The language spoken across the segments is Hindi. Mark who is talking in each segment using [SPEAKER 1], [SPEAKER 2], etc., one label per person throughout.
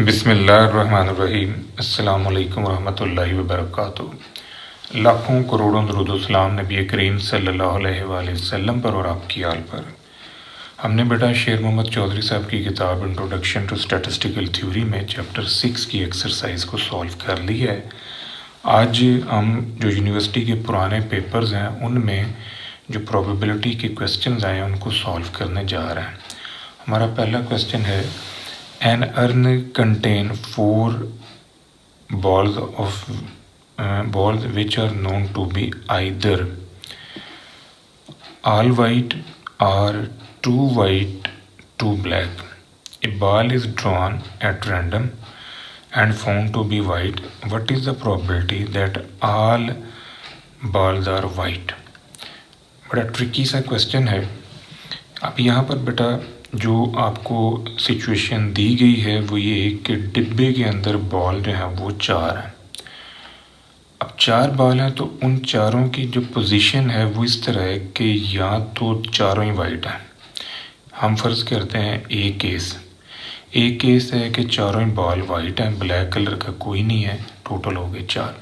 [SPEAKER 1] बिस्मिल्लाहिर्रहमानिर्रहीम। अस्सलामु अलैकुम रहमतुल्लाहि व बरकातुहू। लाखों करोड़ों दुरूद सलाम नबी करीम सल्लल्लाहु अलैहि वसल्लम पर और आपकी आल पर। हमने बेटा शेर मोहम्मद चौधरी साहब की किताब इंट्रोडक्शन टू स्टैटिस्टिकल थ्योरी में चैप्टर 6 की एक्सरसाइज को सॉल्व कर ली है। आज हम जो यूनिवर्सिटी के पुराने पेपर्स हैं उनमें जो प्रोबेबिलिटी के क्वेश्चंस आए हैं उनको सॉल्व करने जा रहे हैं। हमारा पहला क्वेश्चन है, an urn contain 4 balls which are known to be either all white or 2 white 2 black. A ball is drawn at random and found to be white. What is the probability that all balls are white? बड़ा ट्रिकी सा क्वेश्चन है। अब यहाँ पर बेटा जो आपको सिचुएशन दी गई है वो ये कि डिब्बे के अंदर बॉल जो है वो 4 हैं। अब 4 बॉल हैं तो उन चारों की जो पोजीशन है वो इस तरह है कि या तो चारों ही वाइट हैं। हम फ़र्ज़ करते हैं एक केस है कि चारों ही बॉल वाइट हैं, ब्लैक कलर का कोई नहीं है, टोटल हो गए 4।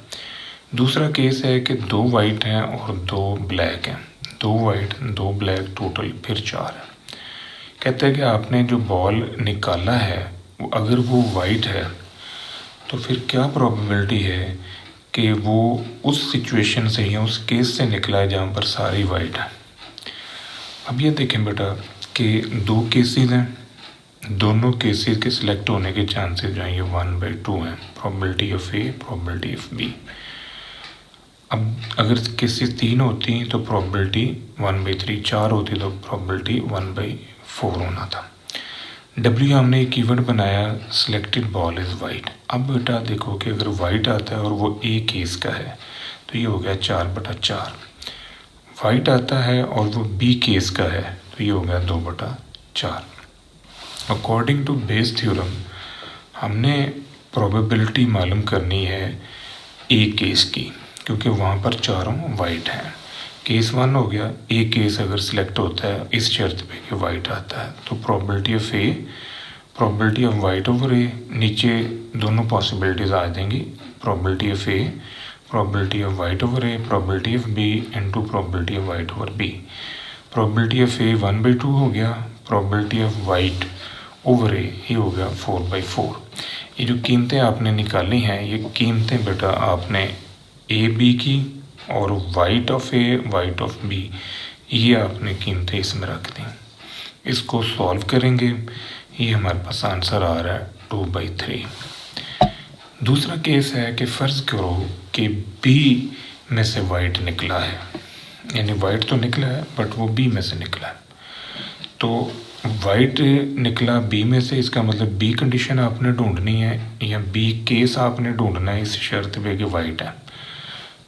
[SPEAKER 1] दूसरा केस है कि 2 वाइट हैं और 2 ब्लैक हैं, 2 वाइट 2 ब्लैक, टोटल फिर 4 हैं। कहते हैं कि आपने जो बॉल निकाला है अगर वो वाइट है तो फिर क्या प्रोबेबिलिटी है कि वो उस सिचुएशन से या उस केस से निकला है जहाँ पर सारी वाइट है। अब ये देखें बेटा कि 2 केसेस हैं, दोनों केसेस के सिलेक्ट होने के चांसेस जो हैं ये 1/2 हैं। Probability of A, probability of B. अब अगर केसेस 3 होती तो प्रोबेबिलिटी 1/3, 4 होती तो प्रोबेबिलिटी 1/4 होना था। W हमने एक कीवर्ड बनाया, सिलेक्टेड बॉल इज़ वाइट। अब बेटा देखो कि अगर वाइट आता है और वो ए केस का है तो ये हो गया 4/4। वाइट आता है और वो बी केस का है तो ये हो गया 2/4। अकॉर्डिंग टू बेस थ्योरम हमने प्रोबेबिलिटी मालूम करनी है ए केस की, क्योंकि वहाँ पर चारों वाइट हैं। केस 1 हो गया, ए केस अगर सिलेक्ट होता है इस शर्त पे कि वाइट आता है तो probability of A, probability of white over a, नीचे दोनों पॉसिबिलिटीज़ आ जाएंगी, probability of A, probability of white over a, probability of b into probability of white over b. Probability of a 1/2 हो गया, probability of white over a ही हो गया 4/4। ये जो कीमतें आपने निकाली हैं ये कीमतें बेटा आपने ए बी की और white of A, white of B, ये आपने कीमतें इसमें रख दी। इसको सॉल्व करेंगे, ये हमारे पास आंसर आ रहा है 2/3। दूसरा केस है कि फ़र्ज़ करो कि बी में से वाइट निकला है, यानी वाइट तो निकला है बट वो बी में से निकला है। तो वाइट निकला बी में से, इसका मतलब बी कंडीशन आपने ढूंढनी है या बी केस आपने ढूंढना है इस शर्त पे कि वाइट है।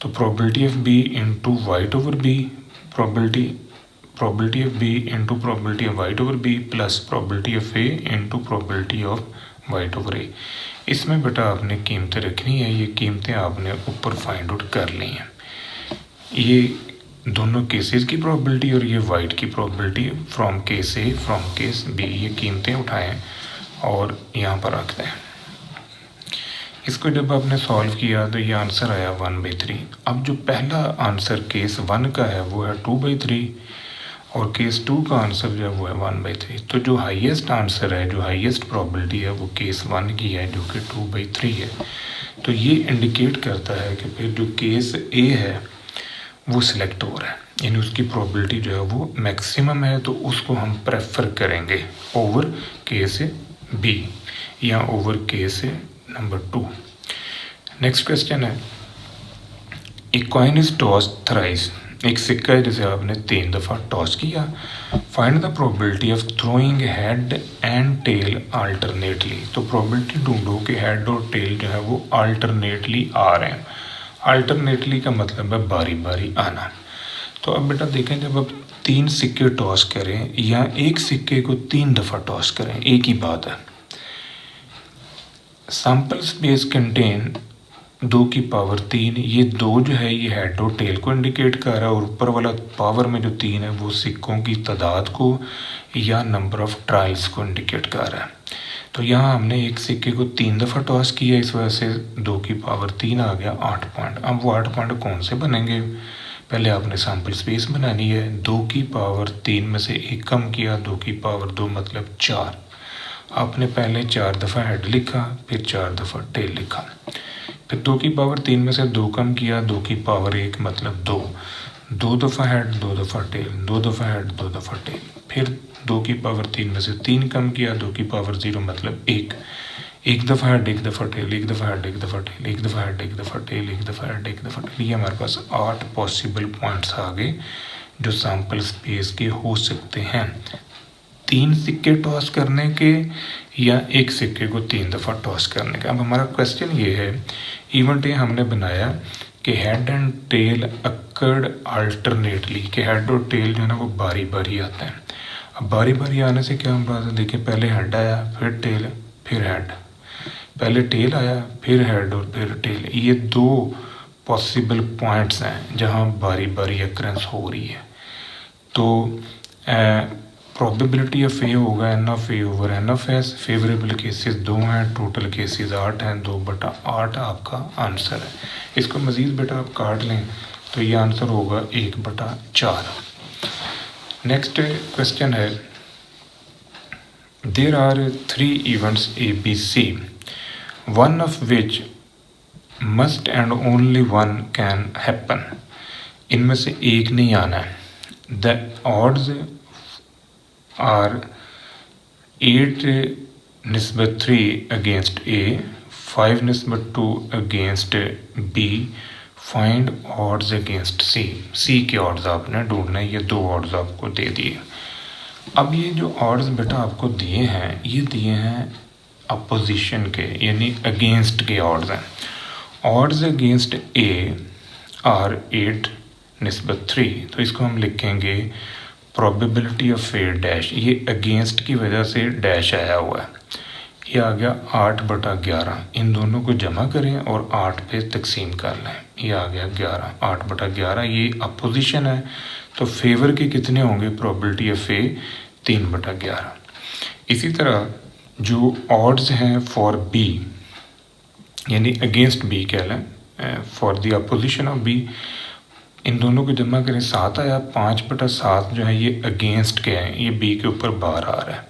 [SPEAKER 1] तो probability of b into white over b, probability of b into probability of white over b plus probability of a into probability of white over a. इसमें बेटा आपने कीमतें रखनी है, ये कीमतें आपने ऊपर फाइंड आउट कर ली हैं। ये दोनों केसेस की प्रोबेबिलिटी और ये वाइट की probability from case A from case B, ये कीमतें उठाएं और यहाँ पर रखते हैं। इसको जब आपने सॉल्व किया तो ये आंसर आया 1/3। अब जो पहला आंसर केस 1 का है वो है 2/3 और केस 2 का आंसर जो है वो है 1/3। तो जो हाईएस्ट आंसर है, जो हाईएस्ट प्रोबेबिलिटी है वो केस 1 की है जो कि 2/3 है। तो ये इंडिकेट करता है कि फिर जो केस ए है वो सिलेक्ट हो रहा है, यानी उसकी प्रोबेबिलिटी जो है वो मैक्सिमम है, तो उसको हम प्रेफर करेंगे ओवर केस बी या over case number 2। Next question है, a coin is tossed thrice. एक सिक्का है जिसे आपने 3 दफ़ा टॉस किया। Find the probability of throwing head and tail alternately. तो प्रोबेबिलिटी ढूंढो कि हेड और टेल जो है वो अल्टरनेटली आ रहे हैं। अल्टरनेटली का मतलब है बारी बारी आना। तो अब बेटा देखें, जब आप 3 सिक्के टॉस करें या एक सिक्के को 3 दफ़ा टॉस करें, एक ही बात है। सैम्पल स्पेस कंटेन 2 की पावर 3, ये 2 जो है ये हेड और टेल को इंडिकेट कर रहा है और ऊपर वाला पावर में जो 3 है वो सिक्कों की तादाद को या नंबर ऑफ़ ट्रायल्स को इंडिकेट कर रहा है। तो यहाँ हमने एक सिक्के को 3 दफ़ा टॉस किया, इस वजह से 2 की पावर 3 आ गया 8 पॉइंट। अब वो 8 पॉइंट कौन से बनेंगे, पहले आपने सैम्पल स्पेस बनानी है। 2 की पावर 3 में से 1 कम किया, 2 की पावर 2 मतलब 4। आपने पहले 4 दफ़ा हेड लिखा, फिर 4 दफ़ा टेल लिखा। फिर 2 की पावर 3 में से 2 कम किया, 2 की पावर 1 मतलब 2। 2 दफ़ा हेड, 2 दफ़ा टेल, 2 दफ़ा हेड, 2 दफ़ा टेल। फिर 2 की पावर 3 में से 3 कम किया, 2 की पावर 0 मतलब 1। 1 दफ़ा हेड, 1 दफ़ा टेल, 1 दफ़ा हेड, 1 दफ़ा टेल, 1 दफ़ा हेड, 1 दफ़ा टेल, 1 दफ़ा हेड, 1 दफ़ा टेल। ये हमारे पास 8 पॉसिबल पॉइंट्स आ गए जो सैम्पल स्पेस के हो सकते हैं। 3 सिक्के टॉस करने के या एक सिक्के को 3 दफ़ा टॉस करने का। अब हमारा क्वेश्चन ये है, इवेंट ये हमने बनाया कि head and tail occurred alternately, कि हेड और टेल जो है ना वो बारी बारी आते हैं। अब बारी बारी आने से क्या हम बात है, देखिए पहले हेड आया, फिर टेल, फिर हेड, पहले टेल आया, फिर हेड और फिर टेल। ये 2 पॉसिबल पॉइंट्स हैं जहाँ बारी बारी अक्रेंस हो रही है। तो प्रोबेबिलिटी ऑफ ए होगा n of A over n of S. Favourable cases 2 हैं, टोटल केसेस 8 हैं, 2/8 आपका आंसर है। इसको मज़ीद बेटा आप काट लें तो ये आंसर होगा 1/4। नेक्स्ट क्वेश्चन है, there are 3 events A B C, one of which must and only one can happen. इनमें से एक नहीं आना है। The odds are 8/3 against A, 5/2 against B, find odds against C. C के ऑड्स आपने ढूंढना है, ये 2 ऑड्स आपको दे दिए। अब ये जो ऑड्स बेटा आपको दिए हैं, ये दिए हैं अपोजिशन के, यानी अगेंस्ट के ऑड्स हैं। ऑड्स अगेंस्ट ए आर 8/3, तो इसको हम लिखेंगे प्रोबेबिलिटी ऑफ ए डैश। ये अगेंस्ट की वजह से डैश आया हुआ है, ये आ गया 8/11। इन दोनों को जमा करें और 8 पे तकसीम कर लें, ये आ गया 11। 8/11 ये अपोजिशन है, तो फेवर के कितने होंगे, प्रोबेबिलिटी ऑफ ए 3/11। इसी तरह जो ऑड्स हैं फॉर बी, यानी अगेंस्ट बी कह लें, for the opposition of b, इन दोनों को जमा करें, 7 आया। 5/7 जो है ये अगेंस्ट के हैं, ये बी के ऊपर बार आ रहा है।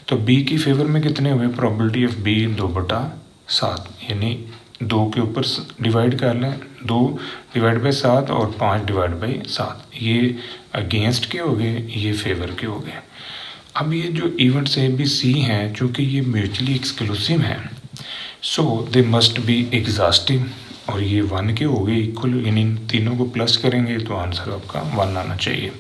[SPEAKER 1] तो बी की फेवर में कितने हुए, प्रोबेबिलिटी ऑफ बी 2/7, यानी 2 के ऊपर डिवाइड कर लें, 2/7 और 5/7। ये अगेंस्ट के हो गए, ये फेवर के हो गए। अब ये जो इवेंट्स ए बी सी हैं, चूँकि ये म्यूचुअली एक्सक्लूसिव हैं, सो दे मस्ट बी एग्जॉस्टिव, और ये 1 के हो गए इक्वल, यानी तीनों को प्लस करेंगे तो आंसर आपका 1 आना चाहिए।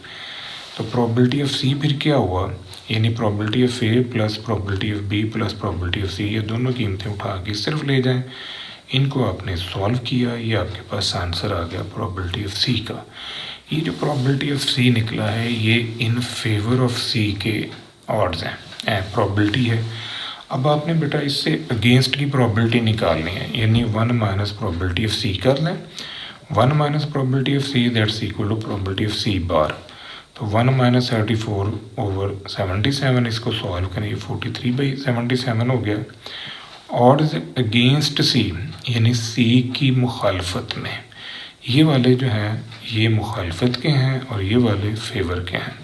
[SPEAKER 1] तो प्रोबेबिलिटी ऑफ सी फिर क्या हुआ, यानी probability of A plus probability of b plus probability of c, ये दोनों कीमतें उठा के सिर्फ ले जाएं। इनको आपने सॉल्व किया, ये आपके पास आंसर आ गया प्रोबेबिलिटी ऑफ सी का। ये जो प्रोबेबिलिटी ऑफ सी निकला है, ये इन फेवर ऑफ सी के ऑड्स हैं, प्रोबेबिलिटी है। अब आपने बेटा इससे अगेंस्ट की प्रोबेबिलिटी निकालनी है, यानी 1 माइनस प्रोबेबिलिटी ऑफ सी कर लें। 1 minus probability of c that's equal to probability of c bar. तो 1 माइनस 34/77, इसको सॉल्व करें, 43/77 हो गया। ऑड्स अगेंस्ट सी, यानी सी की मुखालफत में, ये वाले जो हैं ये मुखालफत के हैं और ये वाले फेवर के हैं।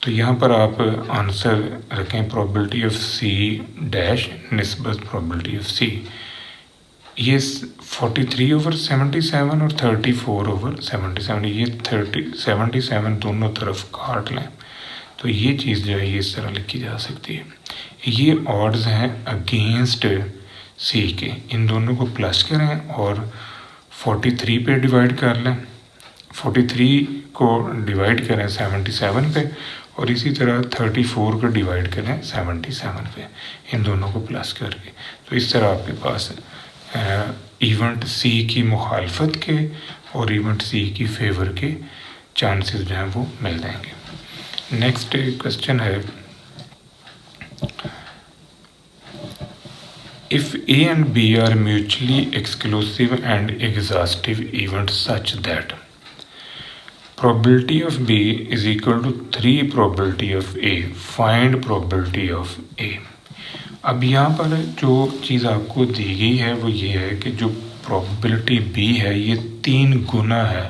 [SPEAKER 1] तो यहाँ पर आप आंसर रखें प्रोबेबिलिटी ऑफ सी डैश निस्बत प्रोबेबिलिटी ऑफ सी। ये 43/77 और 34/77, ये 77 दोनों तरफ काट लें तो ये चीज़ जो है ये इस तरह लिखी जा सकती है। ये ऑड्स हैं अगेंस्ट सी के, इन दोनों को प्लस करें और 43 पे डिवाइड कर लें, 43 को डिवाइड करें 77 पे, और इसी तरह 34 को डिवाइड करें 77 पे, इन दोनों को प्लस करके। तो इस तरह आपके पास इवेंट सी की मुखालफत के और इवेंट सी की फेवर के चांसेस जो हैं वो मिल जाएंगे। नेक्स्ट क्वेश्चन है, if A and B are mutually exclusive and exhaustive event such that probability of B is equal to 3 probability of A, find probability of A। अब यहाँ पर जो चीज़ आपको दी गई है वो ये है कि जो प्रोबेबिलिटी बी है ये 3 गुना है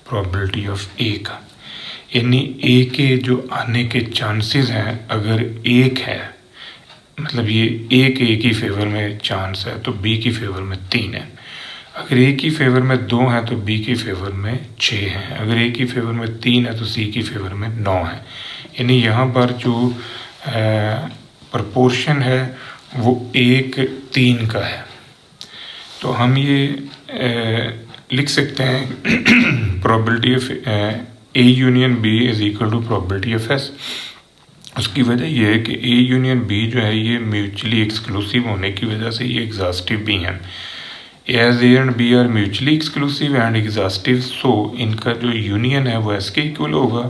[SPEAKER 1] प्रोबेबिलिटी ऑफ ए का, यानी ए के जो आने के चांसेस हैं अगर 1 है, मतलब ये ए की फेवर में चांस है तो बी की फेवर में 3 है। अगर ए की फेवर में 2 है तो बी की फेवर में 6 है। अगर ए की फेवर में 3 है तो सी की फेवर में 9 है। यानी यहाँ पर जो प्रपोर्शन है वो 1:3 का है। तो हम ये लिख सकते हैं probability of A union B is equal to probability of S. उसकी वजह यह है कि ए यूनियन बी जो है ये म्यूचुअली एक्सक्लूसिव होने की वजह से ये एग्जॉस्टिव भी हैं। As a and B are mutually exclusive and exhaustive, so इनका जो यूनियन है वो एस के इक्वल होगा।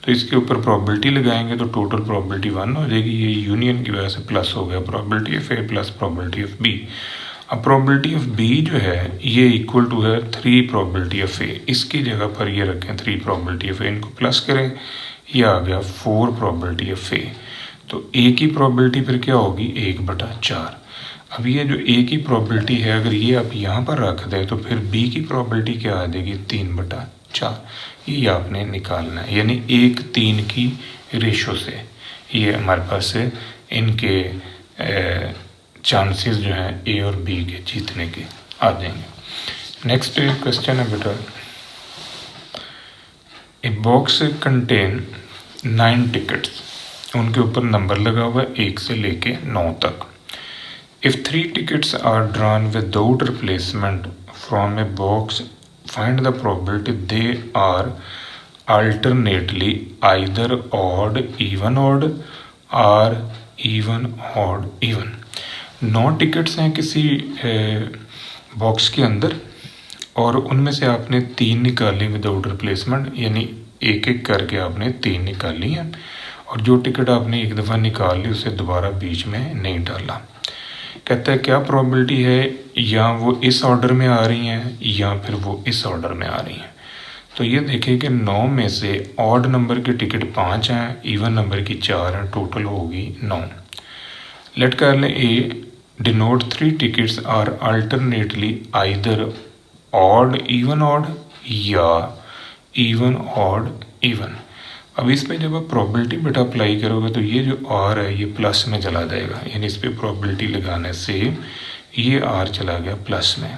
[SPEAKER 1] तो इसके ऊपर प्रोबेबिलिटी लगाएंगे तो टोटल प्रोबेबिलिटी 1 हो जाएगी। ये यूनियन की वजह से प्लस हो गया probability of A plus probability of B. अब प्रोबेबिलिटी ऑफ बी जो है ये इक्वल टू है 3 प्रोबेबिलिटी ऑफ ए। इसकी जगह पर ये रखें 3 प्रोबेबिलिटी ऑफ ए, इनको प्लस करें, ये आ गया 4 प्रोबेबिलिटी ऑफ ए। तो ए की प्रोबेबिलिटी फिर क्या होगी 1/4। अब ये जो ए की प्रोबेबिलिटी है अगर ये आप यहाँ पर रख दें तो फिर बी की प्रोबेबिलिटी क्या आ जाएगी 3/4। ये आपने निकालना है, यानी 1:3 की रेशो से ये हमारे पास इनके चांसेस जो हैं ए और बी के जीतने के आ जाएंगे। नेक्स्ट क्वेश्चन है बेटा, ए बॉक्स कंटेन 9 टिकट्स, उनके ऊपर नंबर लगा हुआ है 1 से लेके 9 तक। If 3 tickets are drawn without replacement from a box, find the probability they are alternately either odd even odd और इवन ऑड इवन। 9 टिकट्स हैं किसी बॉक्स के अंदर और उनमें से आपने 3 निकाली विदाउट रिप्लेसमेंट, यानी एक एक करके आपने 3 निकाली हैं और जो टिकट आपने एक दफ़ा निकाल ली उसे दोबारा बीच में नहीं डाला। कहता है क्या प्रोबेबिलिटी है या वो इस ऑर्डर में आ रही हैं या फिर वो इस ऑर्डर में आ रही हैं। तो ये देखें कि 9 में से ऑड नंबर के टिकट 5 हैं, इवन नंबर की 4 हैं, टोटल होगी 9। लेट कर लें a denote 3 tickets are alternately either odd even odd या इवन ऑड इवन। अब इस पे जब आप प्रोबेबिलिटी बेटा अप्लाई करोगे तो ये जो आर है ये प्लस में चला जाएगा, यानी इस पे प्रोबेबिलिटी लगाने से ये आर चला गया प्लस में।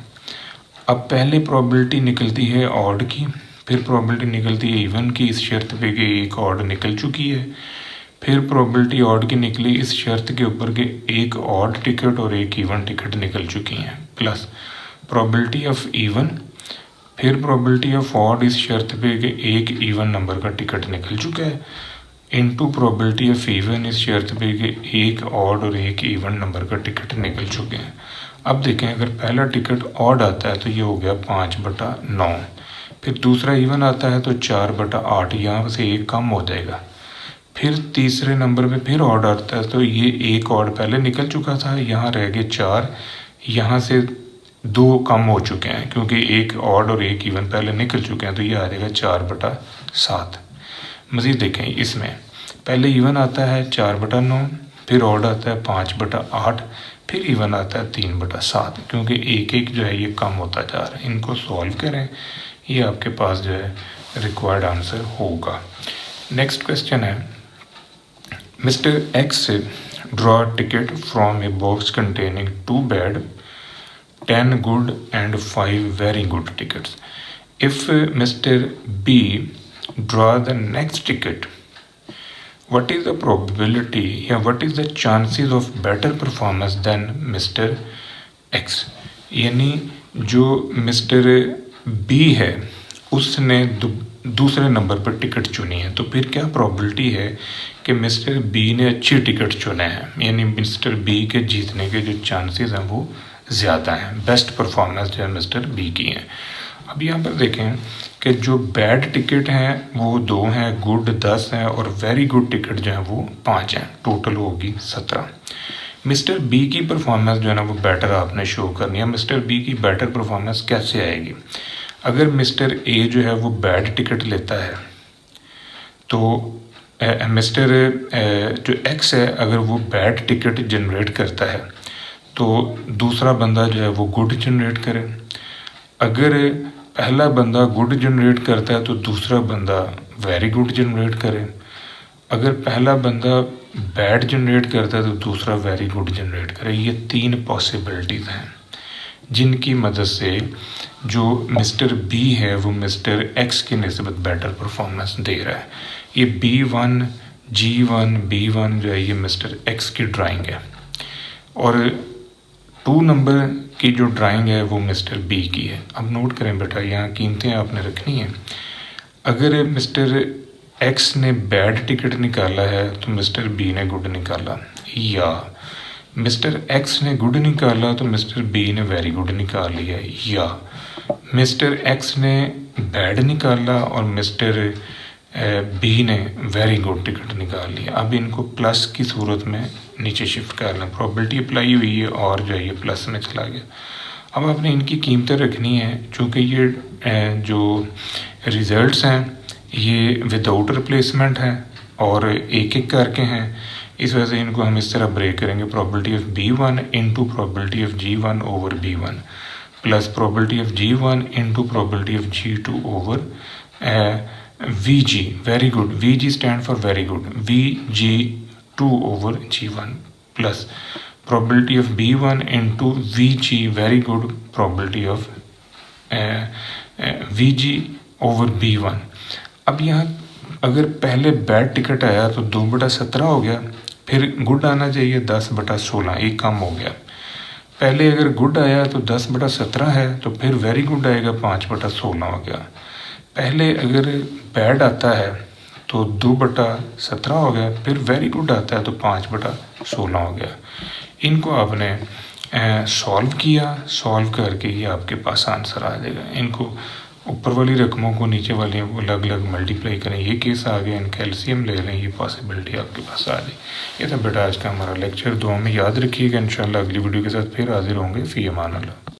[SPEAKER 1] अब पहले प्रोबेबिलिटी निकलती है ऑड की, फिर प्रोबेबिलिटी निकलती है इवन की इस शर्त पे कि एक ऑड निकल चुकी है, फिर प्रोबेबिलिटी ऑड की निकली इस शर्त के ऊपर कि एक ऑड टिकट और एक इवन टिकट निकल चुकी हैं, प्लस प्रोबेबिलिटी ऑफ इवन, फिर प्रोबेबिलिटी ऑफ ऑड इस शर्त पे कि एक इवन नंबर का टिकट निकल चुका है, इनटू प्रोबेबिलिटी ऑफ इवन इस शर्त पे कि एक ऑड और एक इवन नंबर का टिकट निकल चुके हैं। अब देखें अगर पहला टिकट ऑड आता है तो ये हो गया 5/9, फिर दूसरा इवन आता है तो 4/8, यहाँ से एक कम हो जाएगा। फिर तीसरे नंबर पे फिर ऑड आता है तो ये एक ऑड पहले निकल चुका था, यहाँ रह गए 4, यहाँ से 2 कम हो चुके हैं क्योंकि एक ऑड और एक इवन पहले निकल चुके हैं, तो ये आ जाएगा 4/7। मज़ीद देखें इसमें पहले इवन आता है 4/9, फिर ऑड आता है 5/8, फिर इवन आता है 3/7, क्योंकि एक एक जो है ये कम होता जा रहा है। इनको सॉल्व करें, ये आपके पास जो है रिक्वायर्ड आंसर होगा। नेक्स्ट क्वेश्चन है, mister x draw ticket from a box containing 2 bad, 10 good and 5 very good tickets. If Mr. B draw the next ticket, what is the probability या what is the chances of better performance than Mr. X? यानी जो Mr. B है उसने दूसरे नंबर पर टिकट चुनी है, तो फिर क्या प्रोबेबिलिटी है कि मिस्टर बी ने अच्छी टिकट चुने हैं, यानी मिस्टर बी के जीतने के जो चांसेस हैं वो ज़्यादा हैं, बेस्ट परफॉर्मेंस जो है मिस्टर बी की है। अब यहाँ पर देखें कि जो बैड टिकट हैं वो 2 हैं, गुड 10 हैं और वेरी गुड टिकट जो है वो 5 हैं, टोटल होगी 17। मिस्टर बी की परफॉर्मेंस जो है ना वो बेटर आपने शो करनी है। मिस्टर बी की बेटर परफॉर्मेंस कैसे आएगी? अगर मिस्टर ए जो है वो बैड टिकट लेता है तो मिस्टर जो एक्स है अगर वो बैड टिकट जनरेट करता है तो दूसरा बंदा जो है वो गुड जनरेट करे। अगर पहला बंदा गुड जनरेट करता है तो दूसरा बंदा वेरी गुड जनरेट करे। अगर पहला बंदा बैड जनरेट करता है तो दूसरा वेरी गुड जनरेट करे। ये 3 पॉसिबिलिटीज़ हैं जिनकी मदद से जो मिस्टर बी है वो मिस्टर एक्स की निस्बत बेटर परफॉर्मेंस दे रहा है। ये B1 G1 B1 जो है ये मिस्टर एक्स की ड्राइंग है और 2 नंबर की जो ड्राइंग है वो मिस्टर बी की है। अब नोट करें बेटा, यहाँ कीमतें आपने रखनी है। अगर मिस्टर एक्स ने बैड टिकट निकाला है तो मिस्टर बी ने गुड निकाला, या मिस्टर एक्स ने गुड निकाला तो मिस्टर बी ने वेरी गुड निकाल लिया, या मिस्टर एक्स ने बैड निकाला और मिस्टर बी ने वेरी गुड टिकट निकाल लिया। अब इनको प्लस की सूरत में नीचे शिफ्ट कर लें, प्रोबेबिलिटी अप्लाई हुई है और जो है ये प्लस में चला गया। अब आपने इनकी कीमतें रखनी है, चूँकि ये जो रिज़ल्ट्स हैं ये विदाउट रिप्लेसमेंट हैं और एक एक करके हैं, इस वजह से इनको हम इस तरह ब्रेक करेंगे। Probability of B1 into probability of G1 over B1 plus probability of G1 into probability of G2 over VG, very good, VG stand for very good, VG2 over G1 plus probability of B1 into VG very good probability of VG over B1। अब यहाँ अगर पहले बैड टिकट आया तो 2/17 हो गया, फिर गुड आना चाहिए 10/16, एक कम हो गया। पहले अगर गुड आया तो 10/17 है तो फिर वेरी गुड आएगा 5/16 हो गया। पहले अगर बैड आता है तो 2/17 हो गया, फिर वेरी गुड आता है तो 5/16 हो गया। इनको आपने सॉल्व किया, सॉल्व करके ये आपके पास आंसर आ जाएगा। इनको ऊपर वाली रकमों को नीचे वाली अलग अलग मल्टीप्लाई करें, ये केस आ गया, इनका एलसीएम ले लें, ये पॉसिबिलिटी आपके पास आ जाए। ये था बेटा आज का हमारा लेक्चर। दुआ में याद रखिएगा, इंशाल्लाह अगली वीडियो के साथ फिर हाजिर होंगे। फ़ी अमान अल्लाह।